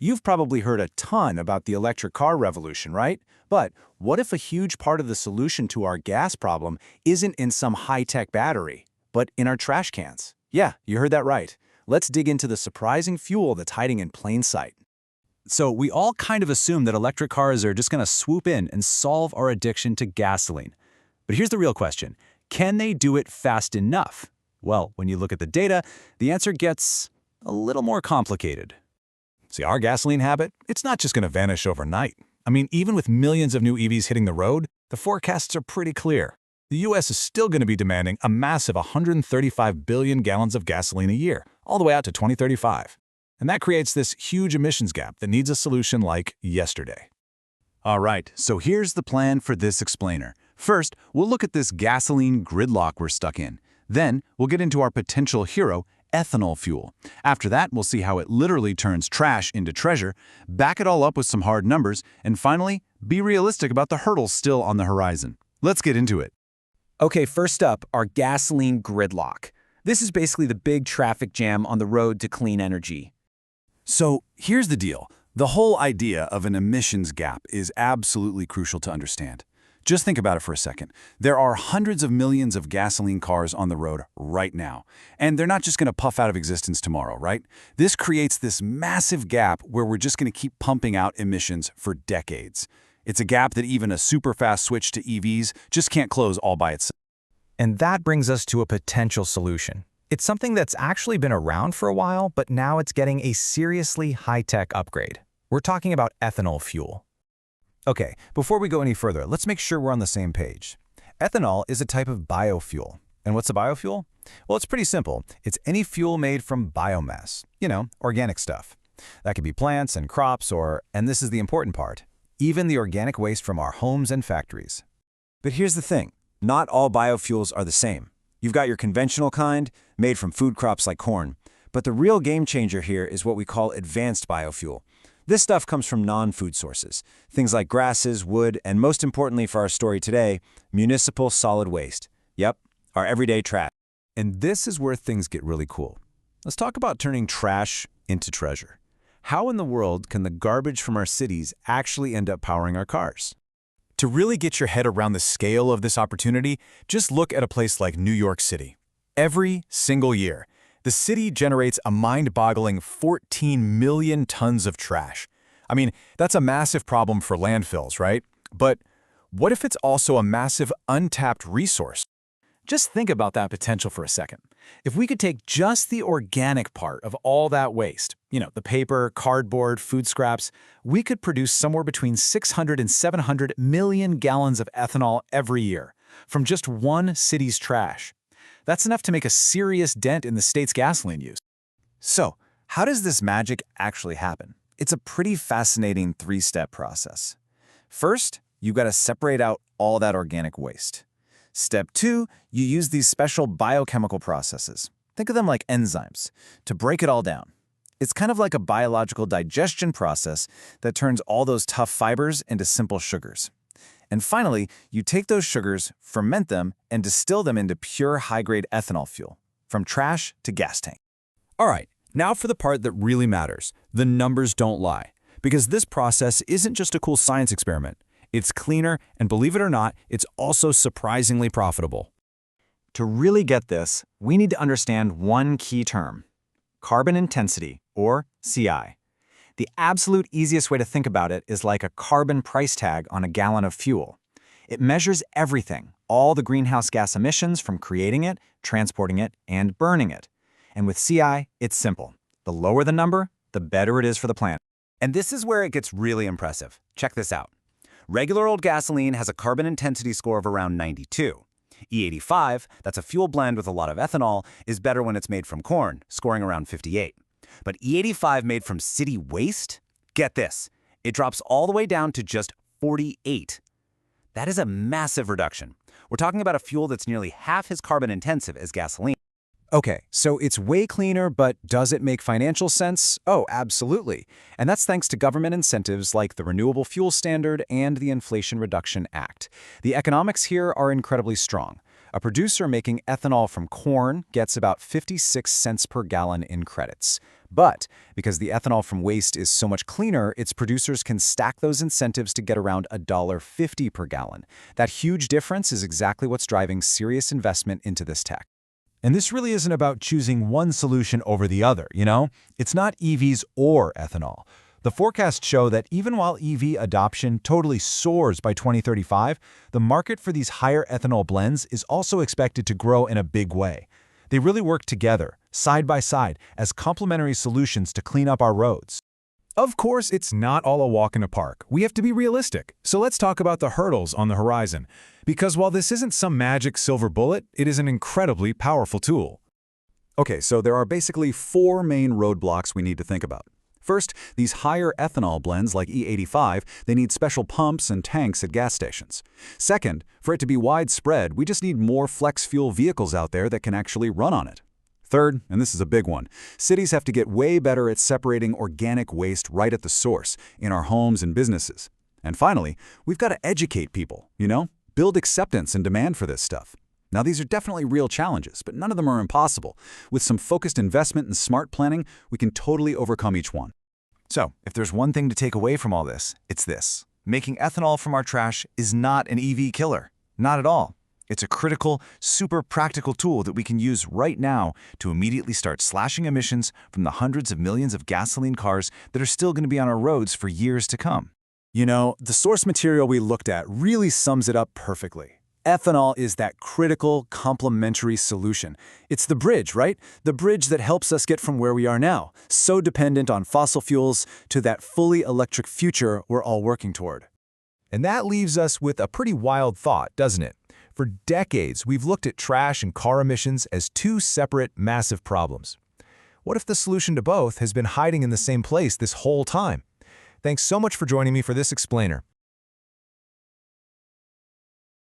You've probably heard a ton about the electric car revolution, right? But what if a huge part of the solution to our gas problem isn't in some high-tech battery, but in our trash cans? Yeah, you heard that right. Let's dig into the surprising fuel that's hiding in plain sight. So we all kind of assume that electric cars are just going to swoop in and solve our addiction to gasoline. But here's the real question. Can they do it fast enough? Well, when you look at the data, the answer gets a little more complicated. See, our gasoline habit, it's not just going to vanish overnight. I mean, even with millions of new EVs hitting the road, the forecasts are pretty clear. The US is still going to be demanding a massive 135 billion gallons of gasoline a year, all the way out to 2035. And that creates this huge emissions gap that needs a solution like yesterday. All right, so here's the plan for this explainer. First, we'll look at this gasoline gridlock we're stuck in. Then, we'll get into our potential hero, ethanol fuel. After that, we'll see how it literally turns trash into treasure, back it all up with some hard numbers, and finally, be realistic about the hurdles still on the horizon. Let's get into it. Okay, first up, our gasoline gridlock. This is basically the big traffic jam on the road to clean energy. So here's the deal. The whole idea of an emissions gap is absolutely crucial to understand. Just think about it for a second. There are hundreds of millions of gasoline cars on the road right now, and they're not just going to puff out of existence tomorrow, right? This creates this massive gap where we're just going to keep pumping out emissions for decades. It's a gap that even a super fast switch to EVs just can't close all by itself. And that brings us to a potential solution. It's something that's actually been around for a while, but now it's getting a seriously high-tech upgrade. We're talking about ethanol fuel. Okay, before we go any further, let's make sure we're on the same page. Ethanol is a type of biofuel. And what's a biofuel? Well, it's pretty simple. It's any fuel made from biomass, organic stuff. That could be plants and crops or, and this is the important part, even the organic waste from our homes and factories. But here's the thing. Not all biofuels are the same. You've got your conventional kind, made from food crops like corn. But the real game changer here is what we call advanced biofuel. This stuff comes from non-food sources, things like grasses, wood, and most importantly for our story today, municipal solid waste. Yep, our everyday trash. And this is where things get really cool. Let's talk about turning trash into treasure. How in the world can the garbage from our cities actually end up powering our cars? To really get your head around the scale of this opportunity, just look at a place like New York City. Every single year, the city generates a mind-boggling 14 million tons of trash. I mean, that's a massive problem for landfills, right? But what if it's also a massive untapped resource? Just think about that potential for a second. If we could take just the organic part of all that waste, the paper, cardboard, food scraps, we could produce somewhere between 600 and 700 million gallons of ethanol every year from just one city's trash. That's enough to make a serious dent in the state's gasoline use. So, how does this magic actually happen? It's a pretty fascinating three-step process. First, you've got to separate out all that organic waste. Step 2, you use these special biochemical processes. Think of them like enzymes, to break it all down. It's kind of like a biological digestion process that turns all those tough fibers into simple sugars. And finally, you take those sugars, ferment them, and distill them into pure high-grade ethanol fuel, from trash to gas tank. All right, now for the part that really matters. The numbers don't lie. Because this process isn't just a cool science experiment. It's cleaner, and believe it or not, it's also surprisingly profitable. To really get this, we need to understand one key term: carbon intensity, or CI. The absolute easiest way to think about it is like a carbon price tag on a gallon of fuel. It measures everything, all the greenhouse gas emissions from creating it, transporting it, and burning it. And with CI, it's simple. The lower the number, the better it is for the planet. And this is where it gets really impressive. Check this out. Regular old gasoline has a carbon intensity score of around 92. E85, that's a fuel blend with a lot of ethanol, is better when it's made from corn, scoring around 58. But E85 made from city waste? Get this, it drops all the way down to just 48. That is a massive reduction. We're talking about a fuel that's nearly half as carbon intensive as gasoline. Okay, so it's way cleaner, but does it make financial sense? Oh, absolutely. And that's thanks to government incentives like the Renewable Fuel Standard and the Inflation Reduction Act. The economics here are incredibly strong. A producer making ethanol from corn gets about 56 cents per gallon in credits. But because the ethanol from waste is so much cleaner, its producers can stack those incentives to get around $1.50 per gallon. That huge difference is exactly what's driving serious investment into this tech. And this really isn't about choosing one solution over the other, you know? It's not EVs or ethanol. The forecasts show that even while EV adoption totally soars by 2035, the market for these higher ethanol blends is also expected to grow in a big way. They really work together, side by side, as complementary solutions to clean up our roads. Of course, it's not all a walk in the park. We have to be realistic. So let's talk about the hurdles on the horizon. Because while this isn't some magic silver bullet, it is an incredibly powerful tool. Okay, so there are basically 4 main roadblocks we need to think about. First, these higher ethanol blends like E85, they need special pumps and tanks at gas stations. Second, for it to be widespread, we just need more flex fuel vehicles out there that can actually run on it. Third, and this is a big one, cities have to get way better at separating organic waste right at the source, in our homes and businesses. And finally, we've got to educate people, build acceptance and demand for this stuff. Now, these are definitely real challenges, but none of them are impossible. With some focused investment and smart planning, we can totally overcome each one. So, if there's one thing to take away from all this, it's this. Making ethanol from our trash is not an EV killer. Not at all. It's a critical, super practical tool that we can use right now to immediately start slashing emissions from the hundreds of millions of gasoline cars that are still going to be on our roads for years to come. The source material we looked at really sums it up perfectly. Ethanol is that critical, complementary solution. It's the bridge, right? The bridge that helps us get from where we are now, so dependent on fossil fuels, to that fully electric future we're all working toward. And that leaves us with a pretty wild thought, doesn't it? For decades, we've looked at trash and car emissions as 2 separate, massive problems. What if the solution to both has been hiding in the same place this whole time? Thanks so much for joining me for this explainer.